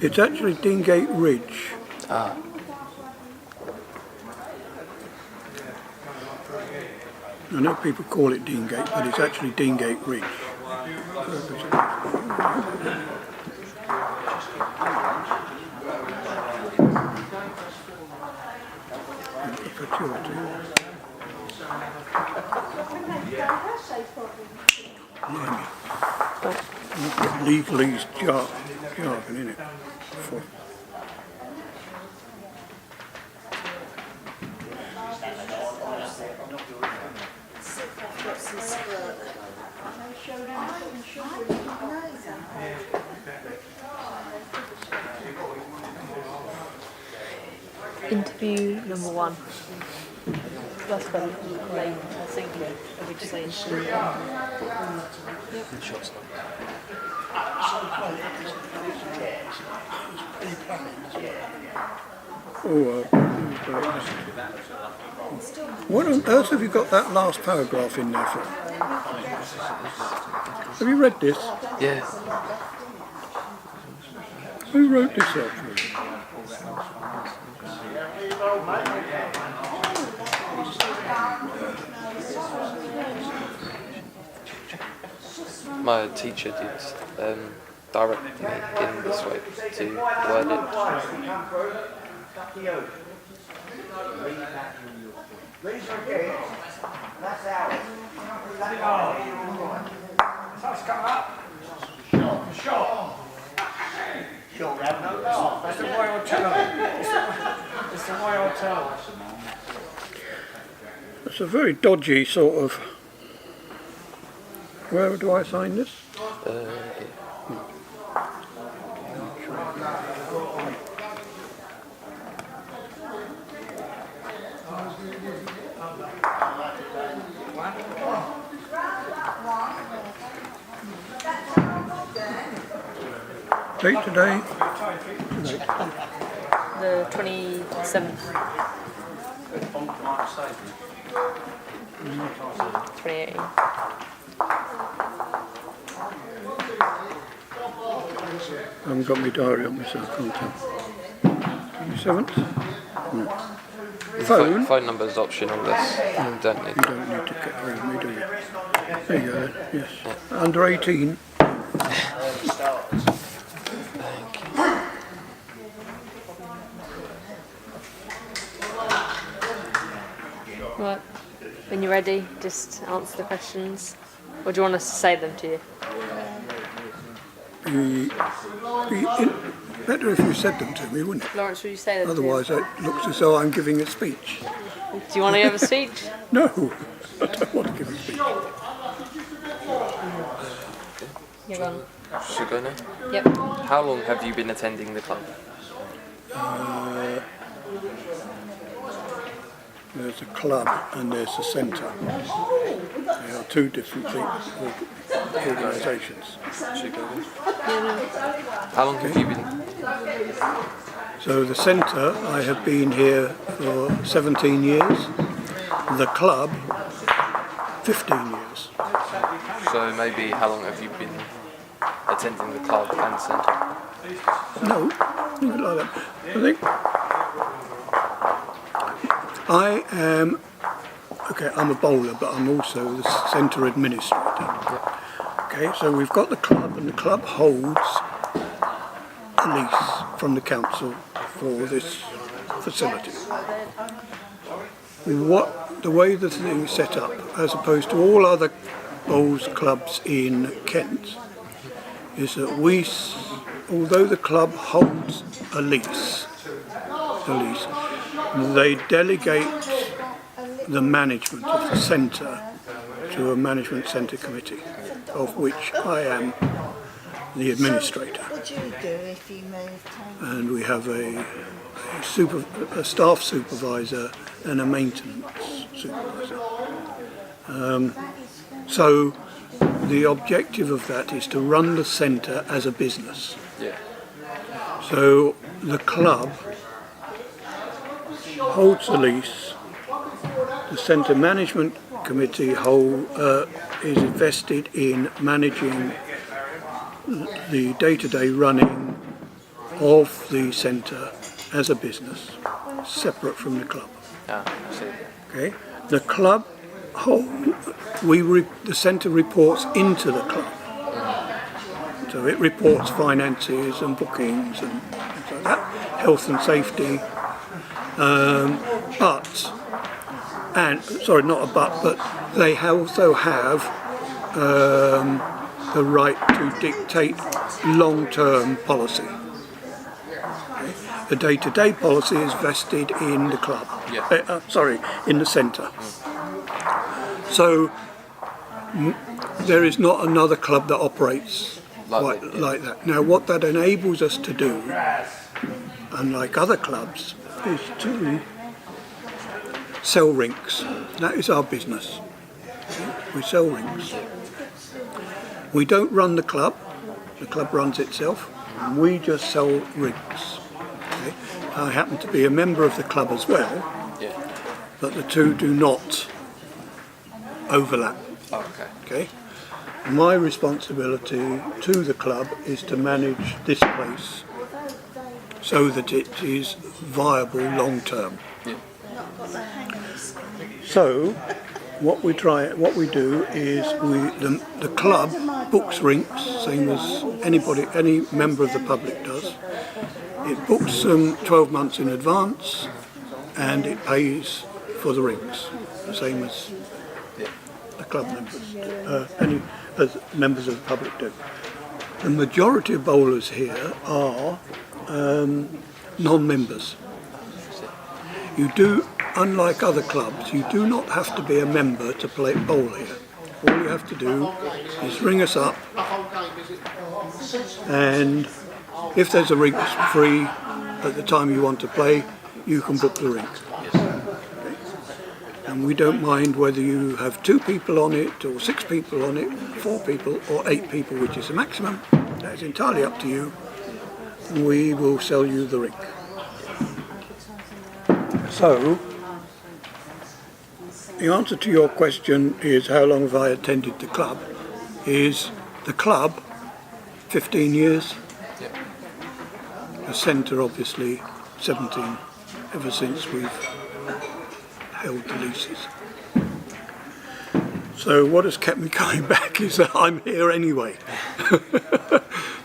It's actually Deangate Ridge. Ah. I know people call it Deangate, but it's actually Deangate Ridge. Legalese jargon in it. Interview number 1. That's better. Lane, I think. Are we just saying? What on earth have you got that last paragraph in there for? Have you read this? Yeah. Who wrote this up? My teacher did direct me in this way to word it. It's a very dodgy sort of. Where do I sign this? Date today? The 27th. 2018. I haven't got my diary on me, so I can't tell. 27th? No. Phone number is optional. This don't need. You don't need to get hold of me, do you? There you go then, yes. Under 18. Right. When you're ready, just answer the questions. Or do you want us to say them to you? Better if you said them to me, wouldn't it? Lawrence, would you say them Otherwise to it looks as though I'm giving a speech. you? Do you want to give a speech? No, I don't want to give a speech. You're on. Should I go now? Yep. How long have you been attending the club? There's a club and there's a centre. They are two different organisations. Should I go now? How long have you been? So the centre, I have been here for 17 years. The club, 15 years. So maybe how long have you been attending the club and centre? No, nothing like that. I think I am, okay, I'm a bowler, but I'm also the centre administrator. Okay, so we've got the club, and the club holds a lease from the council for this facility. The way the thing is set up, as opposed to all other bowls clubs in Kent, is that although the club holds a lease, they delegate the management of the centre to a management centre committee, of which I am the administrator. What would you do if you moved home? And we have a staff supervisor and a maintenance supervisor. So the objective of that is to run the centre as a business. Yeah. So the club holds the lease, the centre management committee is invested in managing the day-to-day running of the centre as a business, separate from the club. Ah, I see. Okay, the club the centre reports into the club, so it reports finances and bookings and things like that, health and safety. But they also have the right to dictate long-term policy. Okay? The day-to-day policy is vested in the club. In the centre. So there is not another club that operates like that. Now, what that enables us to do, unlike other clubs, is to sell rinks. That is our business. We sell rinks. We don't run the club runs itself. We just sell rinks. Okay? I happen to be a member of the club as well, but the two do not overlap. Okay? My responsibility to the club is to manage this place so that it is viable long term. So what we do is the club books rinks, same as any member of the public does. It books them 12 months in advance, and it pays for the rinks, the same as the club members, as members of the public do. The majority of bowlers here are non-members. You do, unlike other clubs, you do not have to be a member to play bowl here. All you have to do is ring us up, and if there's a rink free at the time you want to play, you can book the rink. Okay. And we don't mind whether you have 2 people on it, or 6 people on it, 4 people, or 8 people, which is the maximum. That is entirely up to you. We will sell you the rink. So, the answer to your question is how long have I attended the club? Is the club 15 years? The centre obviously 17, ever since we've held the leases. So what has kept me coming back is that I'm here anyway.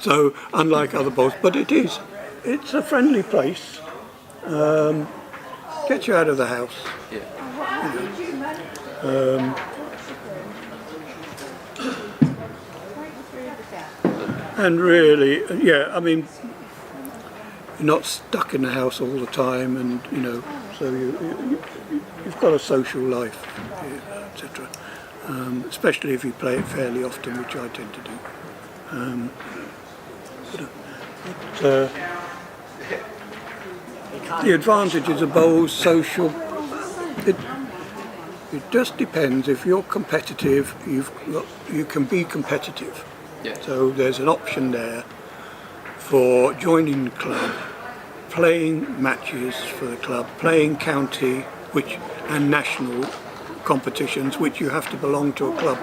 So unlike other bowls, but it's a friendly place. Gets you out of the house. And really, I mean, you're not stuck in the house all the time, and so you've got a social life, etc. Especially if you play it fairly often, which I tend to do. The advantages of bowls, social. It just depends. If you're competitive, you can be competitive. So there's an option there for joining the club, playing matches for the club, playing county and national competitions, which you have to belong to a club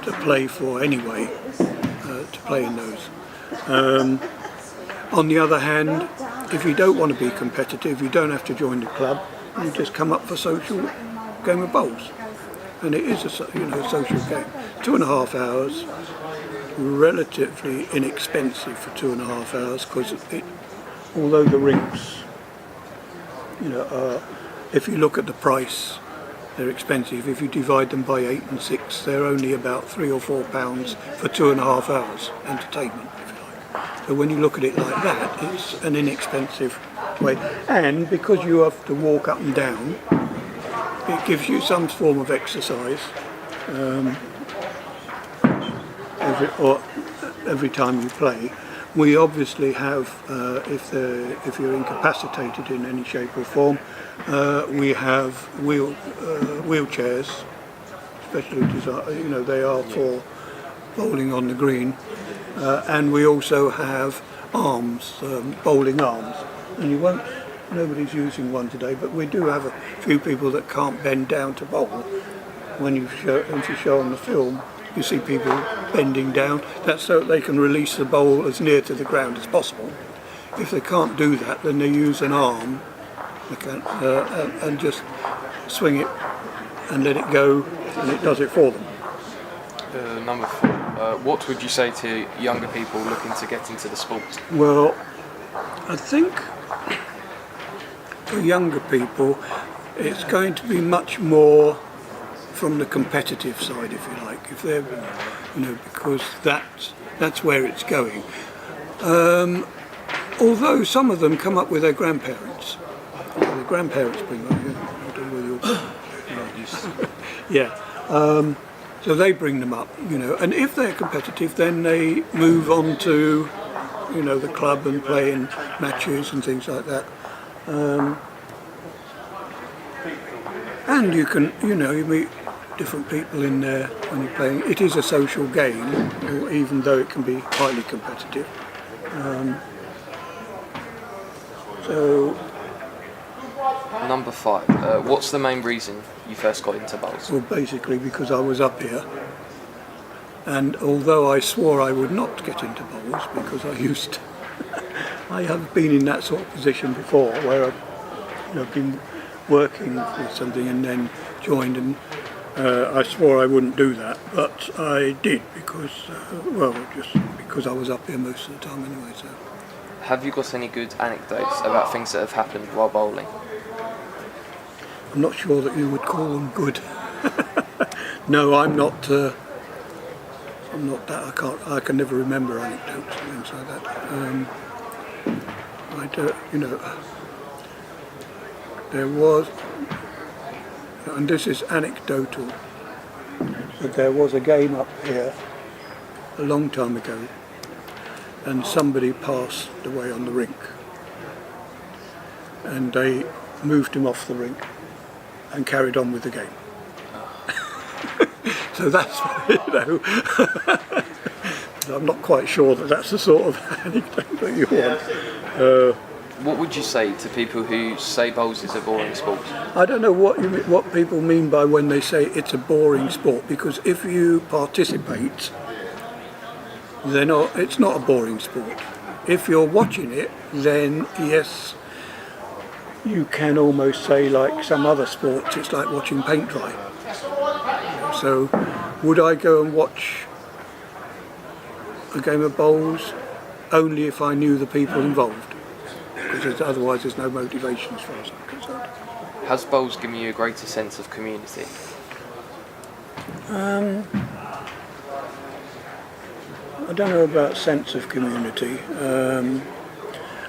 to play for anyway, to play in those. On the other hand, if you don't want to be competitive, you don't have to join the club. You just come up for social game of bowls, and it is a social game. 2.5 hours, relatively inexpensive for 2.5 hours, because although the rinks, if you look at the price, they're expensive. If you divide them by 8 and 6, they're only about £3 or £4 for 2.5 hours entertainment, if you like. So when you look at it like that, it's an inexpensive way. And because you have to walk up and down, it gives you some form of exercise every time you play. We obviously have, if you're incapacitated in any shape or form, we have wheelchairs, especially designed, they are for bowling on the green, and we also have arms, bowling arms, and nobody's using one today, but we do have a few people that can't bend down to bowl. When you show on the film, you see people bending down. That's so they can release the bowl as near to the ground as possible. if they can't do that, then they use an arm and just swing it and let it go, and it does it for them. Number 4. What would you say to younger people looking to get into the sport? Well, I think for younger people, it's going to be much more from the competitive side, if you like, if they're, because that's where it's going. Although some of them come up with their grandparents. The grandparents bring them. I don't know whether yeah. So they bring them up, and if they're competitive, then they move on to, the club and play in matches and things like that. And you can, you meet different people in there when you're playing. It is a social game, even though it can be highly competitive. So, Number 5. What's the main reason you first got into bowls? well, basically because I was up here, and although I swore I would not get into bowls because I have been in that sort of position before where I've been working with something and then joined, and I swore I wouldn't do that, but I did because, just because I was up here most of the time anyway. So, Have you got any good anecdotes about things that have happened while bowling? I'm not sure that you would call them good. No, I'm not that. I can never remember anecdotes and things like that. I don't. There was, and this is anecdotal, but there was a game up here a long time ago, and somebody passed away on the rink, and they moved him off the rink and carried on with the game. So that's, I'm not quite sure that that's the sort of anecdote that you want. What would you say to people who say bowls is a boring sport? I don't know what people mean by when they say it's a boring sport, because if you participate, then it's not a boring sport. If you're watching it, then yes, you can almost say, like some other sports, it's like watching paint dry. So would I go and watch a game of bowls? Only if I knew the people involved, because otherwise there's no motivation as far as I'm concerned. Has bowls given you a greater sense of community? I don't know about sense of community.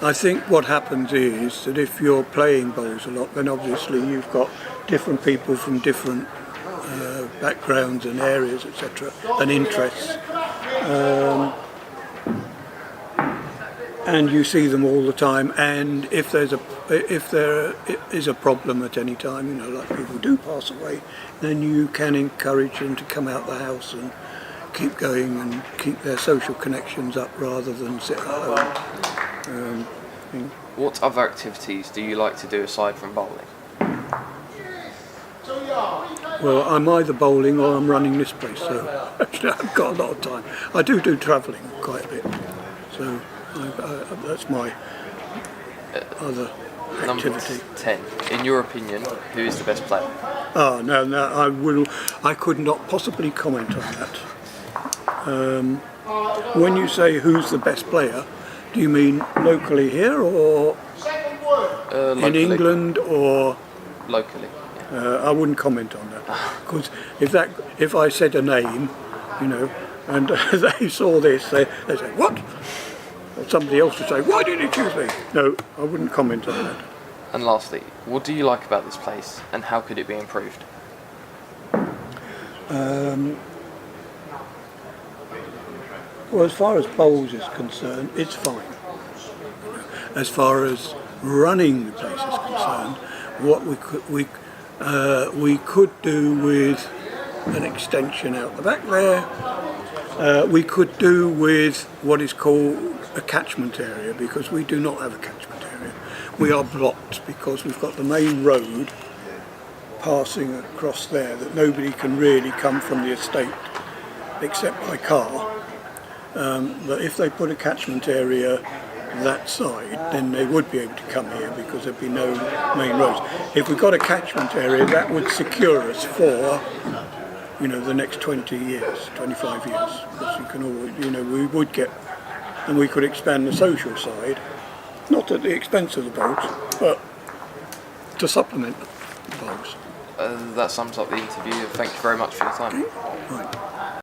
I think what happens is that if you're playing bowls a lot, then obviously you've got different people from different backgrounds and areas, etc., and interests. And you see them all the time, and if there is a problem at any time, like people do pass away, then you can encourage them to come out the house and keep going and keep their social connections up rather than sit at home. What other activities do you like to do aside from bowling? Well, I'm either bowling or I'm running this place, so actually I've got a lot of time. I do travelling quite a bit, so that's my other activity. Number 10. In your opinion, who is the best player? Oh, no, I could not possibly comment on that. When you say who's the best player, do you mean locally here or Locally. in England or? Locally. I wouldn't comment on that, because if I said a name, and they saw this, they say what? Or somebody else would say, why did you choose me? No, I wouldn't comment on that. And lastly, what do you like about this place and how could it be improved? Well, as far as bowls is concerned, it's fine. As far as running the place is concerned, what we could do with an extension out the back there. We could do with what is called a catchment area, because we do not have a catchment area. We are blocked because we've got the main road passing across there that nobody can really come from the estate except by car. But if they put a catchment area that side, then they would be able to come here because there'd be no main roads. If we've got a catchment area, that would secure us for, the next 20 years, 25 years. Because you can always, we would get, and we could expand the social side, not at the expense of the bogs, but to supplement the bogs. That sums up the interview. Thank you very much for your time. Right.